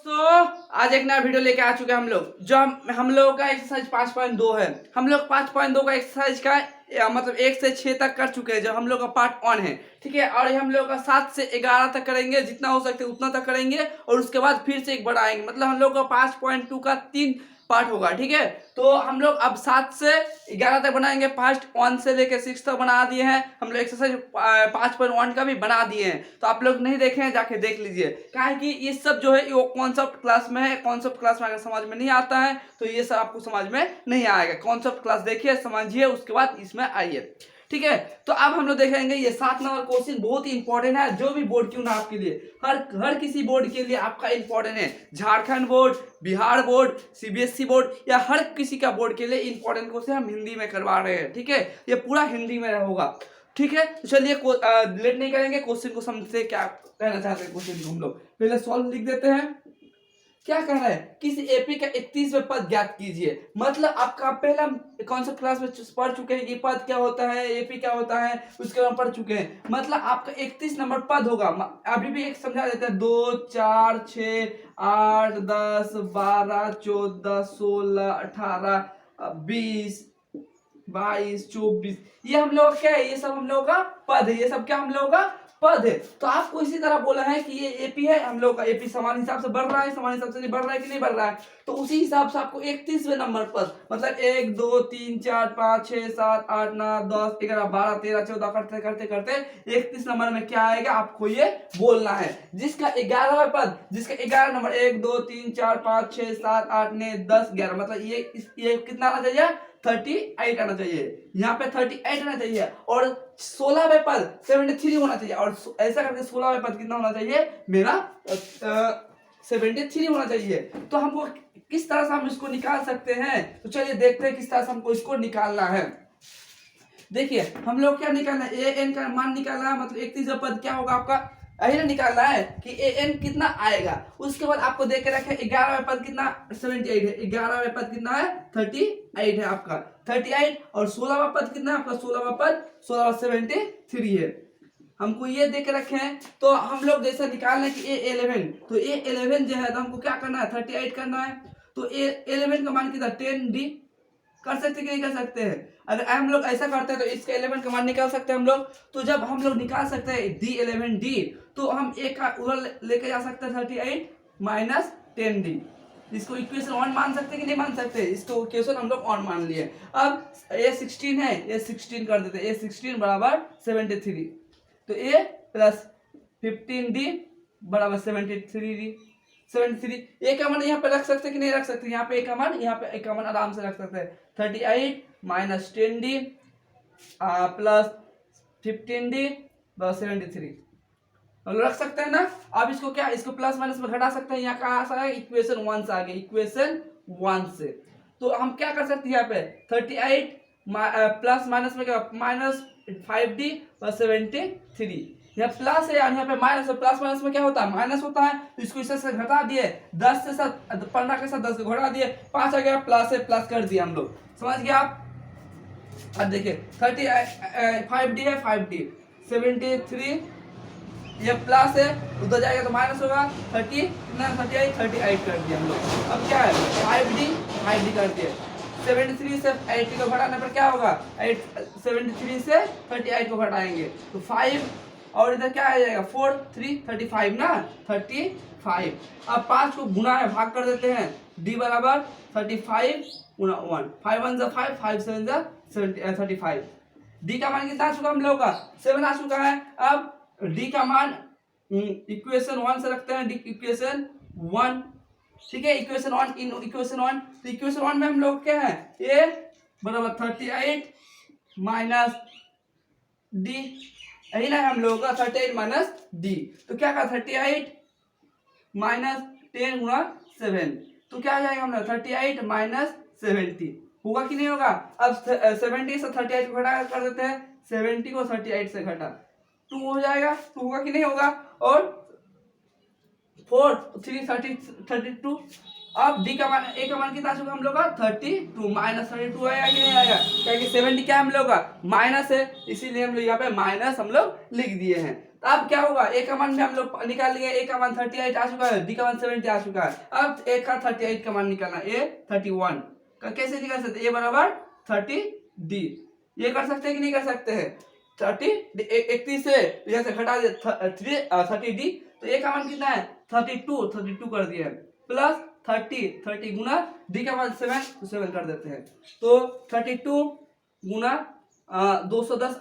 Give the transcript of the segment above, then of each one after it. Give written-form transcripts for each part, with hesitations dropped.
दोस्तों, आज एक नया वीडियो लेके आ चुके हैं हम लोग। जो हम लोगों का एक्सरसाइज 5.2 है। हम लोग 5.2 का एक्सरसाइज का मतलब 1 से 6 तक कर चुके हैं, जो हम लोग का पार्ट 1 है। ठीक है, और ये हम लोग का 7 से 11 तक करेंगे, जितना हो सकते उतना तक करेंगे, और उसके बाद फिर से एक बढ़ाएंगे। मतलब हम लोग का 5.2 का 3 पार्ट होगा। ठीक है, तो हम लोग अब 7 से 11 तक बनाएंगे। पार्ट 1 से लेकर 6 तक बना दिए हैं हम लोग। एक्सरसाइज 5.1 का भी बना दिए हैं, तो आप लोग नहीं देखे हैं, जाके देख लीजिए। क्या है कि ये सब जो है वो कॉन्सेप्ट क्लास में है। कॉन्सेप्ट क्लास में अगर समझ में नहीं आता है तो ये सब आपको समझ में नहीं आएगा। कॉन्सेप्ट क्लास देखिए, समझिए, उसके बाद इसमें आइए। ठीक है, तो अब हम लोग देखेंगे ये 7 नंबर क्वेश्चन बहुत ही इंपॉर्टेंट है। जो भी बोर्ड क्यों ना आपके लिए, हर किसी बोर्ड के लिए आपका इंपॉर्टेंट है। Jharkhand board, Bihar board, CBSE board, या हर किसी का बोर्ड के लिए इंपॉर्टेंट क्वेश्चन हम हिंदी में करवा रहे हैं। ठीक है, ये पूरा हिंदी में होगा। ठीक है, तो चलिए लेट नहीं करेंगे, क्वेश्चन को समझते क्या कहना चाहते हैं। क्वेश्चन को हम लोग पहले सॉल्व लिख देते हैं। क्या कर रहा है, किसी एपी का 31वां पद ज्ञात कीजिए। मतलब आपका पहला कॉन्सेप्ट क्लास में पढ़ चुके हैं कि पद क्या होता है, एपी क्या होता है, उसके बारे में पढ़ चुके हैं। मतलब आपका 31 नंबर पद होगा। अभी भी एक समझा देते हैं। 2 4 6 8 10 12 14 16 18 20 22 24, ये हम लोग क्या है, ये सब हम लोग का पद है। ये सब क्या हम लोग का पद है। तो आपको इसी तरह बोला है कि ये एपी है। हम लोग का एपी समान हिसाब से बढ़ रहा है, समान हिसाब से नहीं बढ़ रहा है कि नहीं बढ़ रहा है, तो उसी हिसाब से आपको 31वें नंबर पर, मतलब 1 2 3 4 5 6 7 8 9 10 11 12 13 14 करते करते करते 31 नंबर में क्या आएगा आपको ये बोलना है। जिसका 11वां पद, जिसका 11 नंबर 1 2 3 4 5 6 7 8 9 10 11, मतलब ये कितना आना चाहिए, 38 आना चाहिए। यहाँ पे 38 आना चाहिए। और 16वें पद 73 होना चाहिए। और ऐसा करके 16वें पद कितना होना चाहिए मेरा, 73 होना चाहिए। तो हमको किस तरह से हम इसको निकाल सकते हैं, तो चलिए देखते हैं किस तरह से हमको इसको निकालना है। देखिए हम लोग क्या निकालना है, ए एन का मान निकालना है। मतलब 31वां पद क्या होगा आपका, यही ना निकालना है कि ए एन कितना आएगा। उसके बाद आपको देख के रखे 11वें पद कितना, 78 है। 11वें पद कितना है, 38 है आपका, 38। और 16वां पद कितना है आपका, 16वां पद 73 है। हमको ये देख रखे हैं, तो हम लोग जैसा निकालना है कि A11, तो A11 जो है तो हमको क्या करना है, 38 करना है। तो A11 का मान कितना, 10D कर सकते कि नहीं कर सकते हैं। अगर हम लोग ऐसा करते हैं तो इसका 11 का मान निकाल सकते हैं हम लोग। तो जब हम लोग निकाल सकते हैं D11D, तो हम एक का उधर लेके जा सकते हैं 38 माइनस 10D। इसको इक्वेशन 1 मान सकते हैं कि नहीं मान सकते, इसको इक्वेशन हम लोग 1 मान लिए। अब A16 है, A16 कर देते हैं। A16 बराबर 73, तो A प्लस 15D बराबर 73D। 73 ए का मान यहाँ पे रख सकते कि नहीं रख सकते, यहाँ पे ए का मान, यहाँ पे ए का मान आराम से रख सकते हैं। 38 माइनस 10D प्लस 15D बस 73 हम रख सकते हैं ना। अब इसको क्या, इसको प्लस माइनस में घटा सकते हैं। यहाँ कहाँ से आएगा, इक्वेशन 1 से आ गया, इक्वेशन 1 से। तो हम क्या कर सकते हैं, यहाँ पे 38 प्लस माइनस में क्या, माइनस 5D प्लस 73। यहाँ प्लस है, यहाँ पे माइनस है। प्लस माइनस में क्या होता है, माइनस होता है। तो इसको इससे घटा दिए, 10 से 15 के साथ 10 को घटा दिए, 5 आ गया, प्लस है, प्लस कर दिया हम लोग। समझ गए आप। अब देखिए 5D है, 5D 73, ये प्लस है, उधर जाएगा तो माइनस होगा। 38 कर दिया हम लोग। अब क्या है, 5D कर दिए। 73 से 80 को घटाने पर क्या होगा, 73 से 38 को घटाएंगे तो 5, और इधर क्या आ जाएगा, 4 3 35 ना, 35। अब 5 को गुना है, भाग कर देते हैं। D बराबर 35 गुना 1, 5 1 जा 5, 5 7 जा 35। D का मान कितना आ चुका हम लोग का, 7 आ चुका है। अब D का मान इक्वेशन 1 से रखते हैं, D इक्वेशन 1। ठीक है, इक्वेशन 1 इन इक्वेशन 1, तो इक्वेशन 1 में हम लोग क्या है, A बराबर 38 माइनस D, यही ना हम लोगों का 38 माइनस D। तो क्या कहा, 38 माइनस 10 गुना 7, तो क्या आ जाएगा हम लोग, 38 माइनस 70 होगा कि नहीं होगा। अब 70 से 38 को घटा कर देते हैं, 70 को 38 से घटा 2 हो जाएगा, 2 होगा कि नहीं होगा। और 4 3 32। अब D का मान, A का मान कितना चुका हम लोग का, 32 माइनस 32 आएगा कि नहीं आएगा, क्योंकि 70 क्या हम लोग का माइनस है, इसीलिए हम लोग यहाँ पे माइनस हम लोग लिख दिए हैं। तो अब क्या होगा, ए का मान भी हम लोग निकाल लिए, ए का मान 38 आ चुका है, डी का मान 70 आ चुका है। अब ए का 38 का मान निकालना, ए 31 का कैसे निकाल सकते, ए बराबर 30 डी, ये कर सकते हैं कि नहीं कर सकते हैं, 30 31 से यहाँ से घटा दिए 30 डी, तो ए का मान कितना है 32 कर दिया प्लस 30 गुना डी का मान 7 तो 7 कर देते हैं, तो 32 गुना 210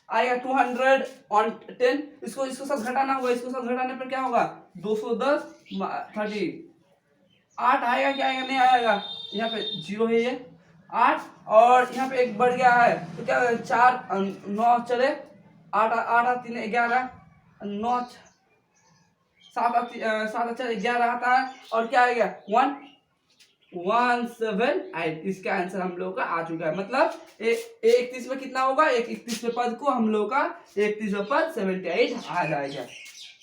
आएगा 210, इसको साथ घटाना होगा, इसको साथ घटाने पर क्या होगा 210 30 8 आएगा, क्या आएगा नहीं आएगा, यहाँ पे 0 है ये 8, और यहाँ पे एक बढ़ गया है तो क्या होगा 4 9 चले 8 8 3 11 9 7 11 आता है, और क्या आएगा 178, इसका आंसर हम लोग का आ चुका है। मतलब 31 में कितना होगा, 31वें पद को हम लोग का 31वें पद 78 आ जाएगा।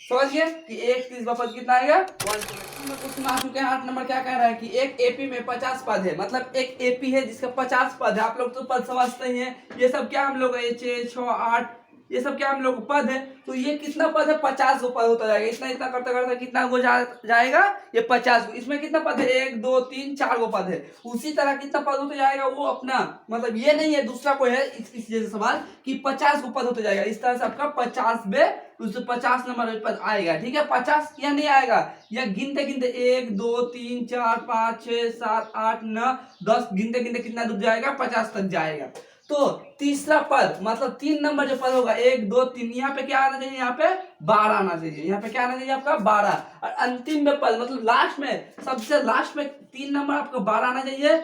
समझ गए कि 31वां पद कितना आएगा 178। क्वेश्चन आ चुके हैं 8 नंबर, क्या कह रहा है कि एक एपी में 50 पद है, मतलब एक एपी है जिसका 50 पद है। आप लोग तो पद समझते ही हैं, ये सब क्या हम लोग 6 8 ये सब क्या हम लोग पद है, तो ये कितना पद है 50 को पद होता जाएगा, इतना इतना करते करते कितना को जाएगा ये 50 को। इसमें कितना पद है 1 2 3 4 को पद है, उसी तरह कितना पद होता जाएगा वो अपना, मतलब ये नहीं है दूसरा कोई है इस जैसे सवाल कि 50 को पद होता जाएगा, इस तरह से आपका 50 में उससे 50 नंबर पद आएगा। ठीक है 50 या नहीं आएगा, या गिनते गिनते 1 2 3 4 5 6 7 8 9 10 गिनते गिनते कितना दूर जाएगा 50 तक जाएगा। तो तीसरा पद मतलब 3 नंबर जो पद होगा 1 2 3, यहाँ पे क्या आना चाहिए, यहाँ पे 12 आना चाहिए, यहाँ पे क्या आना चाहिए आपका 12, और अंतिम में पद मतलब लास्ट में सबसे लास्ट में 3 नंबर आपको 12 आना चाहिए।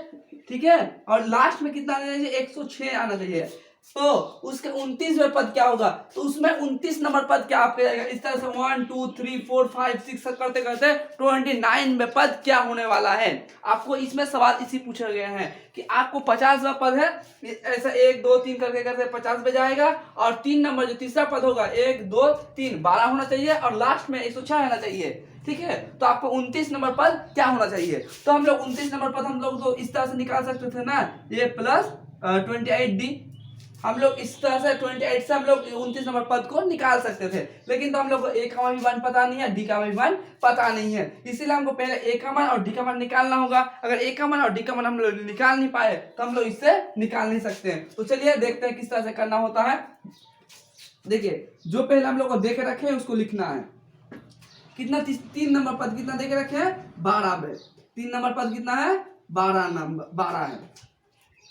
ठीक है, और लास्ट में कितना आना चाहिए 106 आना चाहिए, तो उसके 29वें पद क्या होगा, तो उसमें 29 नंबर पद क्या आपके जाएगा, इस तरह से 1 2 3 4 5 6 करते करते 29 में पद क्या होने वाला है। आपको इसमें सवाल इसी पूछा गया है कि आपको 50वां पद है, ऐसा 1 2 3 करके करते 50 पे जाएगा, और 3 नंबर जो तीसरा पद होगा 1 2 3 12 होना चाहिए, और लास्ट में 106 आना चाहिए। ठीक है, तो आपको 29 नंबर पद क्या होना चाहिए, तो हम लोग 29 नंबर पद हम लोग तो इस तरह से निकाल सकते थे ना, ये प्लस 28 डी, हम लोग इस तरह से 28 से हम लोग 29 नंबर पद को निकाल सकते थे, लेकिन तो हम लोग को ए का मान भी वन पता नहीं है, डी का मान भी वन पता नहीं है, इसीलिए हमको पहले ए का मान और डी का मान निकालना होगा। अगर ए का मान और डी का मान हम लोग निकाल नहीं पाए तो हम लोग इससे निकाल नहीं सकते हैं। तो चलिए देखते हैं किस तरह से करना होता है। देखिए जो पहले हम लोग को देख रखे हैं उसको लिखना है, कितना 3 नंबर पद कितना देख रखे हैं 12 में, 3 नंबर पद कितना है 12 है।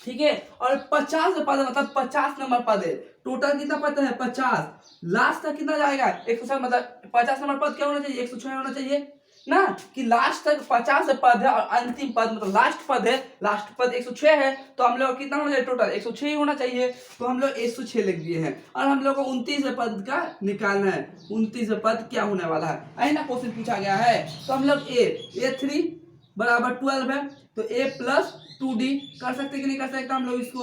ठीक है, और 50 पद मतलब 50 नंबर पद है, टोटल कितना पद है 50, लास्ट तक कितना जाएगा 106, मतलब 50 नंबर पद क्या होना चाहिए 106 होना चाहिए ना, कि लास्ट तक 50 पद है और अंतिम पद मतलब लास्ट पद है, लास्ट पद 106 है, तो हम लोग कितना होना चाहिए टोटल 106 ही होना चाहिए, तो हम लोग 106 लिख दिए हैं। और हम लोग को 29वें पद का निकालना है, 29वें पद क्या होने वाला है, आई ना क्वेश्चन पूछा गया है। तो हम लोग ए 3 बराबर 12 है, तो ए प्लस 2d कर सकते कि नहीं कर सकते हम लोग इसको,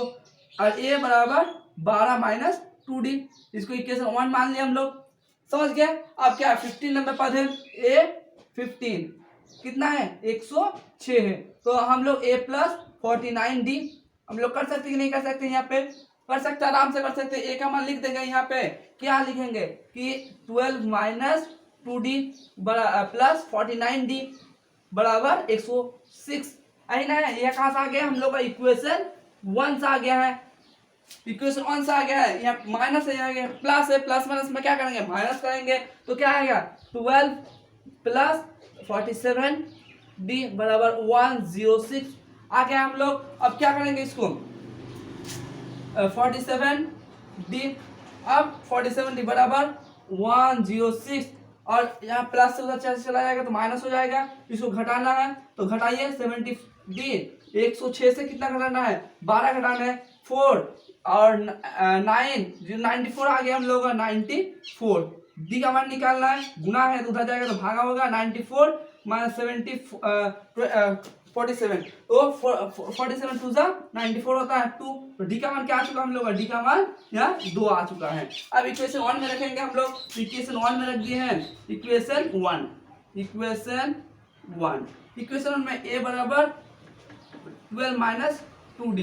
और a बराबर 12 माइनस 2d, इसको इक्वेशन 1 मान लिया हम लोग। समझ गए, अब क्या 15 नंबर पद है, a 15 कितना है 106 है, तो हम लोग a प्लस 49d हम लोग कर सकते कि नहीं कर सकते, यहाँ पे कर सकते आराम से कर सकते। a का मान लिख देंगे, यहाँ पे क्या लिखेंगे कि 12 माइनस 2d प्लस 49d बराबर 106, आई ना है, यह कहां से आ गया हम लोग का इक्वेशन 1 से आ गया है, इक्वेशन 1 से आ गया है, यहाँ माइनस है यहाँ प्लस है, प्लस माइनस में क्या करेंगे माइनस करेंगे, तो क्या आएगा 12 प्लस 47 डी बराबर 106 आ गया हम लोग। अब क्या करेंगे इसको 47 डी, अब 47 डी बराबर 106, और यहाँ प्लस से उधर चला जाएगा तो माइनस हो जाएगा, इसको घटाना है तो घटाइए 70 डी, 106 से कितना घटाना है 12 घटाना है 4, और 9 जो 94 आ गया हम लोग का 94, डी का मान निकालना है, गुना है तो उधर जाएगा तो भागा होगा 94 माइनस 47, तो 47 टू जा 94 होता है 2, तो डी का मान क्या आ चुका हम लोग का, डी का मान यहाँ 2 आ चुका है। अब इक्वेशन 1 में रखेंगे हम लोग, इक्वेशन 1 में रख दिए हैं इक्वेशन 1 में a बराबर 12 माइनस 2d,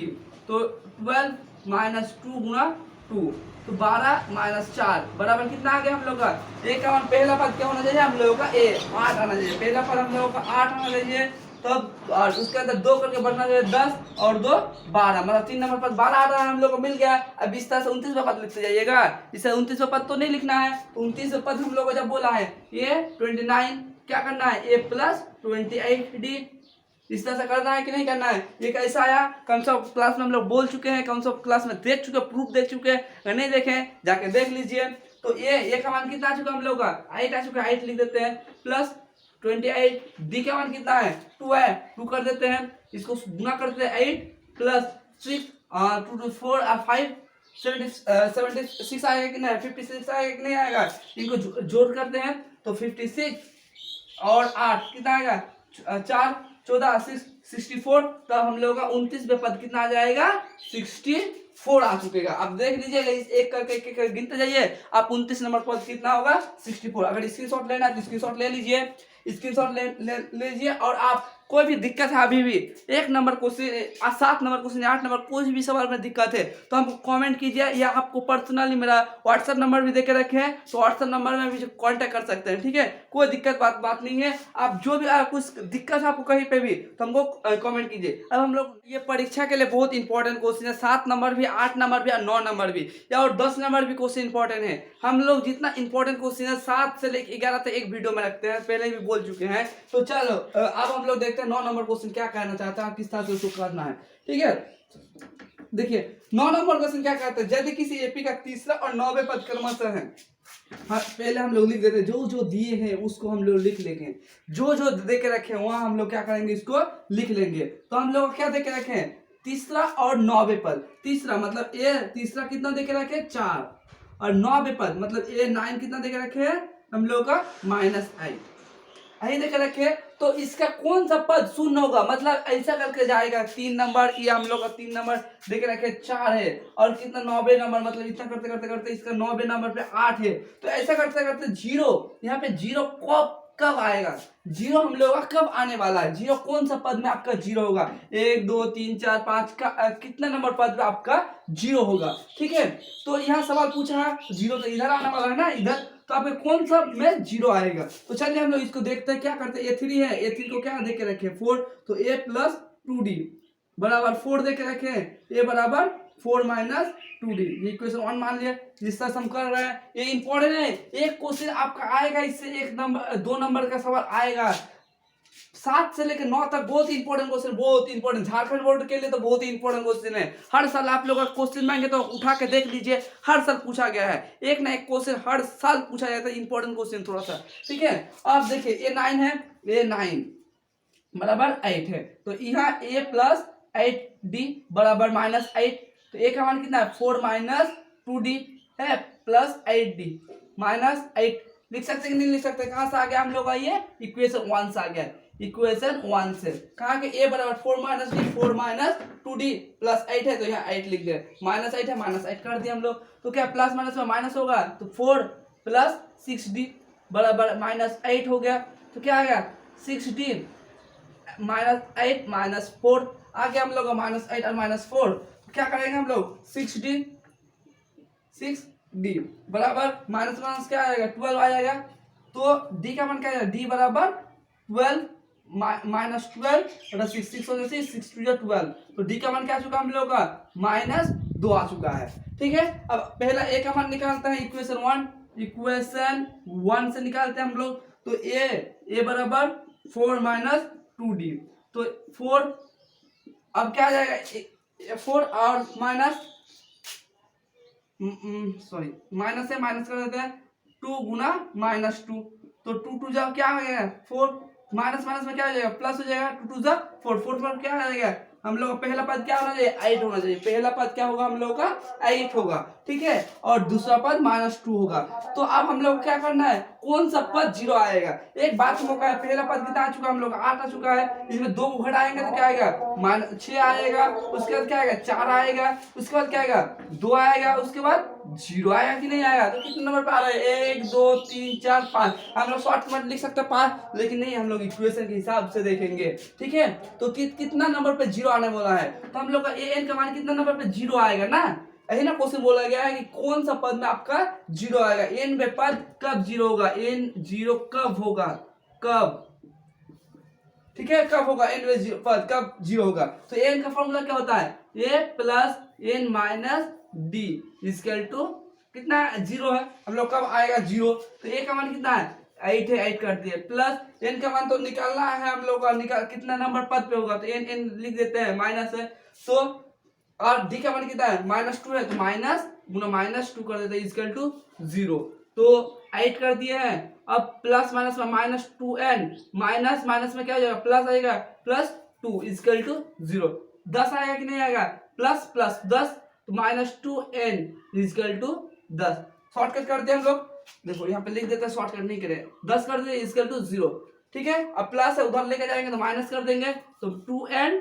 तो 12 माइनस 2 गुना 2, तो 12 माइनस 4 बराबर कितना आ गया हम लोग का? ए का मान पहला पद क्या होना चाहिए हम लोगों का? ए 8 आना चाहिए, पहला पद हम लोगों का 8 आना चाहिए, तब और उसके अंदर 2 करके बढ़ना चाहिए 10 और 2 12, मतलब 3 नंबर पद 12 आ रहा है हम लोग को मिल गया। अब इस तरह से 29वां पद लिखते जाइएगा, इसे 29वां पद तो नहीं लिखना है, 29वां पद हम लोग को जब बोला है ये 29 क्या करना है? ए प्लस 28d, इस तरह से करना है कि नहीं करना है? ये कैसा आया? कौन सा क्लास में हम लोग बोल चुके हैं, कौन सा क्लास में देख चुके, प्रूफ देख चुके हैं, अगर नहीं देखे जाके देख लीजिए। तो ये का मान कितना आ चुका हम लोग का? 8 आ चुका है, 8 लिख देते हैं प्लस 28, डी का मान कितना है? 2 है, 2 कर देते हैं, इसको गुना करते हैं 8 प्लस 6 2 2 4 5 76 आएगा कि नहीं? 56 आएगा कि नहीं आएगा? इनको जोड़ करते हैं तो 56 और 8 कितना आएगा? 4 14 64, तब हम लोग का 29वें पद कितना आ जाएगा? 64 आ चुकेगा। अब देख लीजिएगा, इस एक करके एक करके गिनते जाइए, आप 29 नंबर पद कितना होगा? 64। अगर स्क्रीनशॉट लेना है तो स्क्रीनशॉट ले लीजिए, स्क्रीनशॉट ले लीजिए। और आप कोई भी दिक्कत है अभी भी 1 number question 7 number question 8 number कोई भी सवाल में दिक्कत है तो हमको कमेंट कीजिए, या आपको पर्सनली मेरा व्हाट्सएप नंबर भी देके रखे हैं, तो व्हाट्सएप नंबर में भी कांटेक्ट कर सकते हैं, ठीक है? कोई दिक्कत बात नहीं है। आप जो भी कुछ दिक्कत है आपको कहीं पे भी तो हमको कमेंट कीजिए। अब हम लोग ये परीक्षा के लिए बहुत इंपॉर्टेंट क्वेश्चन है, 7 नंबर भी, 8 नंबर भी और 9 नंबर भी, या और 10 नंबर भी क्वेश्चन इंपॉर्टेंट है। हम लोग जितना इंपॉर्टेंट क्वेश्चन है 7 से लेकर 11 तक एक वीडियो में रखते हैं, पहले भी बोल चुके हैं। तो चलो अब हम लोग देखते हैं 9 नंबर क्वेश्चन क्या कहना चाहता है, किस तरह से उसको करना है, ठीक है? देखिए 9 नंबर क्वेश्चन क्या कहता है? यदि किसी एपी का तीसरा और 9वें पद क्रमशः है, हाँ पहले हम लोग लिख देते हैं, जो जो दिए हैं उसको हम लोग लिख लेंगे, जो जो दे के रखे हैं वहां हम लोग क्या करेंगे? इसको लिख लेंगे। तो हम लोग क्या दे के रखे हैं? तीसरा और 9वें पद। तीसरा मतलब ए तीसरा कितना दे के रखे? 4, और 9वें पद मतलब ए 9 कितना दे के रखे हैं हम लोग का? -8 यही देखे रखे। तो इसका कौन सा पद शून्य होगा? मतलब ऐसा करके जाएगा 3 नंबर, ये हम लोग का 3 नंबर देखे रखे 4 है, और कितना 9वें नंबर मतलब इतना करते करते करते इसका 9वें नंबर पे 8 है, तो ऐसा करते करते 0 यहाँ पे 0 कब आएगा? 0 हम लोग का कब आने वाला है? 0 कौन सा पद में आपका 0 होगा? 1 2 3 4 5 का कितना नंबर पद में आपका 0 होगा, ठीक है? तो यहाँ सवाल पूछा है 0 तो इधर आने वाला है ना, इधर, तो आपके कौन सा में 0 आएगा? तो चलिए हम लोग इसको देखते हैं क्या करते हैं। A3 है, A3 को क्या देके रखे? 4, तो A प्लस 2D बराबर 4 देके रखे हैं, A बराबर 4 माइनस 2D, ये इक्वेशन 1 मान लिया। जिस तरह से हम कर रहे हैं ये इंपॉर्टेंट है, एक क्वेश्चन आपका आएगा इससे 1 नंबर 2 नंबर का सवाल आएगा। 7 से लेकर 9 तक बहुत इंपॉर्टेंट क्वेश्चन, बहुत इंपॉर्टेंट, झारखंड बोर्ड के लिए तो बहुत ही इंपॉर्टेंट क्वेश्चन है। हर साल आप लोग का क्वेश्चन मांगे तो उठा के देख लीजिए, हर साल पूछा गया है, एक ना एक क्वेश्चन हर साल पूछा जाता है, इंपॉर्टेंट क्वेश्चन थोड़ा सा, ठीक है? अब देखिए ये 9 है, ये 9 बराबर 8 है, तो यहाँ a प्लस 8d बराबर -8, तो a का मान कितना है? 4 माइनस 2d है प्लस 8d -8 लिख सकते कि नहीं लिख सकते? कहाँ से आ गया हम लोग का? ये इक्वेशन 1 से आ गया, इक्वेशन 1 से। कहाँ के a बराबर 4 minus d 4 minus 2d plus 8 है, तो यहाँ 8 लिख दे, -8 है -8 कर दिया हम लोग, तो क्या प्लस माइनस में माइनस होगा, तो 4 प्लस 6d बराबर -8 हो गया, तो क्या आ गया? 6d -8 -4 आ गया हम लोग का, -8 और -4, तो क्या करेंगे हम लोग? 6d बराबर माइनस माइनस क्या आएगा? 12 आ जाएगा, तो d का मान क्या आएगा? d बराबर 12 -12 और 6 हो जाए 6 2 12, तो d का मान क्या आ चुका हम लोग का? -2 आ चुका है, ठीक है? अब पहला a का मान निकालते हैं, इक्वेशन 1 से निकालते हैं हम लोग, तो a बराबर 4 माइनस 2d, तो 4 अब क्या आ जाएगा? 4 और माइनस माइनस से माइनस कर देते हैं, 2 गुना -2, तो 2 2 जा क्या हो जाएगा? 4 माइनस माइनस में क्या हो जाएगा? प्लस हो जाएगा, 2 2 जा 4 4 पर क्या आ जाएगा? हम लोग का पहला पद क्या होना चाहिए? 8 होना चाहिए, पहला पद क्या होगा हम लोग का? 8 होगा, ठीक है? और दूसरा पद -2 होगा। तो अब हम लोग क्या करना है? कौन सा पद 0 आएगा? एक बात मौका है, पहला पद कितना आ चुका हम लोग? 8 आ चुका है, इसमें 2 को घटाएंगे तो क्या आएगा? -6 आएगा, उसके बाद क्या आएगा? 4 आएगा, उसके बाद क्या आएगा? 2 आएगा, उसके बाद 0 आएगा कि नहीं आएगा? तो कितने नंबर पे आ रहा है? 1 2 3 4 5, हम लोग शॉर्ट में लिख सकते हैं 5, लेकिन नहीं, हम लोग इक्वेशन के हिसाब से देखेंगे, ठीक है? तो कितना नंबर पे 0 आने वाला है? तो हम लोग का an का मान कितना नंबर पे 0 आएगा ना? यही ना क्वेश्चन बोला गया है कि कौन सा पद में आपका जीरो आएगा, एन में पद कब जीरो होगा, एन जीरो कब होगा, कब, ठीक है, कब होगा एन में पद कब जीरो होगा। तो एन का फॉर्मूला क्या होता है, A plus N minus D equal to कितना जीरो है, हम लोग कब आएगा जीरो। तो ए का मान कितना है 8 है, 8 कर दिए, प्लस एन का मान तो निकालना है हम लोग का, कितना नंबर पद पे होगा, तो एन एन लिख देते हैं, माइनस है, तो और डी का मान कितना है -2 है, तो माइनस गुना -2 कर देते हैं इक्वल टू 0। तो 8 कर दिए हैं, अब प्लस माइनस में -2n, माइनस माइनस में क्या हो जाएगा प्लस आएगा, +2 इक्वल टू 0। 10 आएगा कि नहीं आएगा, प्लस प्लस 10, तो -2n इक्वल टू 10। शॉर्टकट कर दिया हम लोग, देखो यहाँ पे लिख देते हैं, शॉर्टकट नहीं करें, 10 कर दिए इक्वल टू 0, ठीक है। अब प्लस है उधर लेके जाएंगे तो माइनस कर देंगे, तो 2n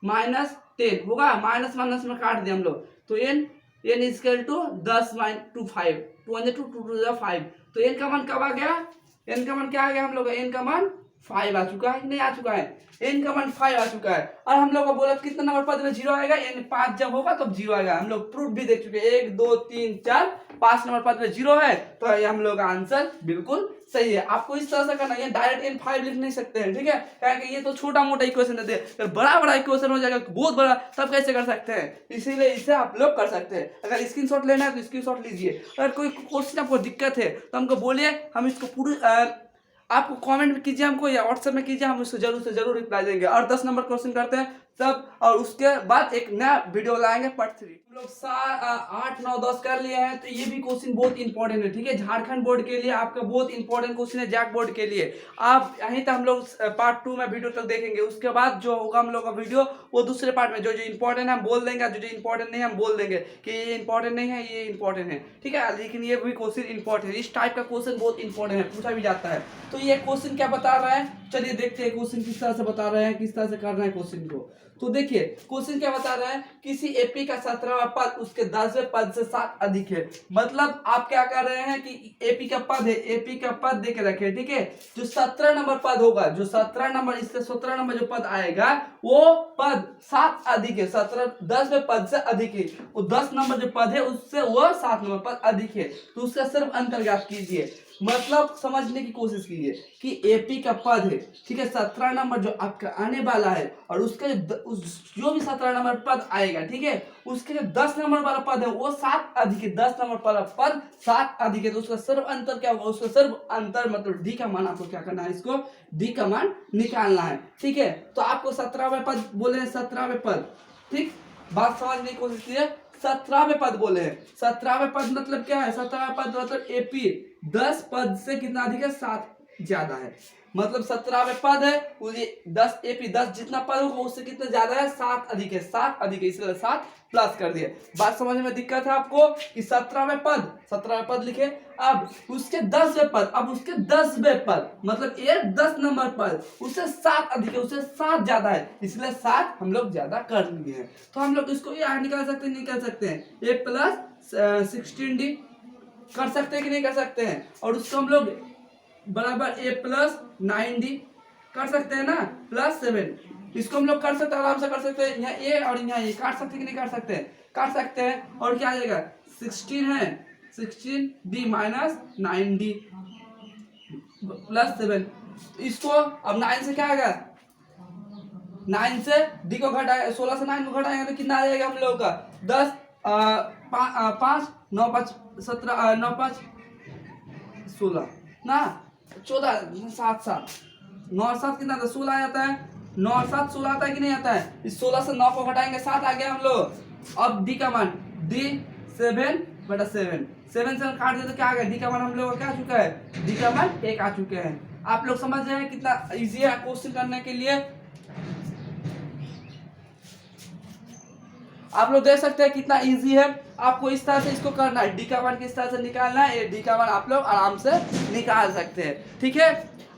माइनस 10 होगा, माइनस माइनस में काट दिया हम लोग, तो n इक्वल टू 10 -2 5, 2 2 2 5। तो n का मान कब आ गया, n का मान क्या आ गया हम लोग, n का मान 5 आ चुका है कि नहीं आ चुका है, n का मान 5 आ चुका है। और हम लोग को बोला कितना नंबर पद में जीरो आएगा, n 5 जब होगा तब जीरो आएगा, हम लोग प्रूफ भी देख चुके हैं, 1 2 3 4 5 नंबर पद में जीरो है, तो ये हम लोग का आंसर बिल्कुल सही है। आपको इस तरह से करना है, डायरेक्ट n5 लिख नहीं सकते हैं, ठीक है, क्योंकि ये तो छोटा मोटा इक्वेशन देते हैं, अगर बड़ा बड़ा इक्वेशन हो जाएगा बहुत बड़ा तब कैसे कर सकते हैं, इसीलिए इसे आप लोग कर सकते हैं। अगर स्क्रीनशॉट लेना है तो स्क्रीनशॉट लीजिए, अगर कोई क्वेश्चन आपको दिक्कत है तो हमको बोलिए, हम इसको पूरी आपको कमेंट में कीजिए हमको या व्हाट्सएप में कीजिए, हम उसको जरूर से जरूर रिप्लाई देंगे। और 10 नंबर क्वेश्चन करते हैं तब, और उसके बाद एक नया वीडियो लाएंगे पार्ट 3। हम लोग 8 9 10 कर लिए हैं, तो ये भी क्वेश्चन बहुत इंपॉर्टेंट है, ठीक है, झारखंड बोर्ड के लिए आपका बहुत इंपॉर्टेंट क्वेश्चन है, जैक बोर्ड के लिए। आप यहीं तक हम लोग पार्ट 2 में वीडियो तक देखेंगे, उसके बाद जो होगा हम लोग का वीडियो वो दूसरे पार्ट में, जो जो इंपॉर्टेंट है हम बोल देंगे, जो जो इंपॉर्टेंट नहीं है हम बोल देंगे कि ये इंपॉर्टेंट नहीं है, ये इंपॉर्टेंट है, ठीक है, लेकिन ये भी क्वेश्चन इंपॉर्टेंट है, इस टाइप का क्वेश्चन बहुत इंपॉर्टेंट है, पूछा भी जाता है। तो ये क्वेश्चन क्या बता रहा है, चलिए देखते हैं क्वेश्चन किस तरह से बता रहे हैं, किस तरह से कर रहे हैं क्वेश्चन को। तो देखिए क्वेश्चन क्या बता रहा है, किसी एपी का 17वां पद उसके 10वें पद से 7 अधिक है। मतलब आप क्या कर रहे हैं कि एपी का पद है, एपी का पद देके रखे, ठीक है, जो 17 नंबर पद होगा, जो 17 नंबर, इससे 17 नंबर जो पद आएगा वो पद 7 अधिक है, 10वें पद से अधिक है, वो 10 नंबर जो पद है उससे वो 7 नंबर पद अधिक है, तो उसका सिर्फ अंतर ज्ञात कीजिए। मतलब समझने की कोशिश कीजिए कि एपी का पद है, ठीक है, 17 नंबर जो आपका आने वाला है, और उसका जो भी 17 नंबर पद आएगा, ठीक है, उसके जो 10 नंबर वाला पद है वो 7 अधिक है, 10 नंबर वाला पद 7 अधिक है, तो उसका सर्व अंतर क्या होगा, उसका सर्व अंतर मतलब डी का मान आपको क्या करना है, इसको डी का मान निकालना है, ठीक है। तो आपको 17वें पद बोले हैं, 17वें पद, ठीक, बात समझने की कोशिश कीजिए, 17वें पद बोले हैं, 17वें पद मतलब क्या है, 17वें पद मतलब एपी 10 पद से कितना अधिक है, 7 ज्यादा है, मतलब 17वें पद है, 10 एपी 10 जितना पद होगा उससे कितना ज्यादा है, 7 अधिक है, 7 अधिक है, इसलिए 7 प्लस कर दिए। बात समझने में दिक्कत है आपको कि 17वें पद लिखे, अब उसके 10वें पद, अब उसके 10वें पद मतलब एक 10 नंबर पद उससे 7 अधिक है, उससे 7 ज्यादा है, इसलिए 7 हम लोग ज्यादा कर लिए हैं। तो हम लोग इसको यहाँ निकाल सकते हैं, निकाल सकते हैं, ए प्लस 16d कर सकते हैं कि नहीं कर सकते हैं, और उसको हम लोग बराबर ए प्लस 9d कर सकते हैं ना, प्लस 7, इसको हम लोग कर सकते हैं, आराम से कर सकते हैं, यहाँ ए और यहाँ ए काट सकते हैं कि नहीं काट सकते हैं, काट सकते हैं, और क्या आ जाएगा 16 है, 16d माइनस 9d प्लस 7, इसको अब 9 से क्या आएगा, 9 से d को घटाएगा, 16 से 9 को घटाएंगे तो कितना आ जाएगा हम लोग का 10 5 9 5 17 9 5 16 ना 14 7 7 9 7 कितना था 16 आ जाता है, 9 7 16 आता है कि नहीं आता है, इस 16 से 9 को घटाएंगे 7 आ गया हम लोग। अब डी का मान डी 7/7, 7 से काट दिया तो क्या आ गया, डी का मान हम लोग का क्या आ चुका है, डी का मान 1 आ चुके हैं। आप लोग समझ रहे हैं कितना इजी है क्वेश्चन करने के लिए, आप लोग देख सकते हैं कितना इजी है। आपको इस तरह से इसको करना है, डी का मान किस तरह से निकालना है, ये डी का मान आप लोग आराम से निकाल सकते हैं, ठीक है।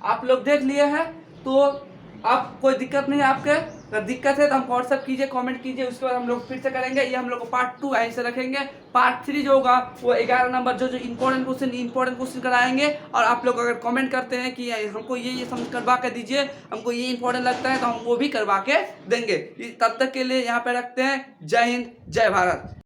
आप लोग देख लिए हैं तो अब कोई दिक्कत नहीं है, आपके अगर दिक्कत है तो हम व्हाट्सअप कीजिए, कमेंट कीजिए, उसके बाद हम लोग फिर से करेंगे। ये हम लोग को पार्ट 2 ऐसे रखेंगे, पार्ट 3 जो होगा वो 11 नंबर जो इंपॉर्टेंट क्वेश्चन कराएंगे। और आप लोग अगर कमेंट करते हैं कि हमको ये समझ करवा के दीजिए, हमको ये इंपॉर्टेंट लगता है, तो हम वो भी करवा के देंगे। तब तक के लिए यहाँ पे रखते हैं, जय हिंद जय भारत।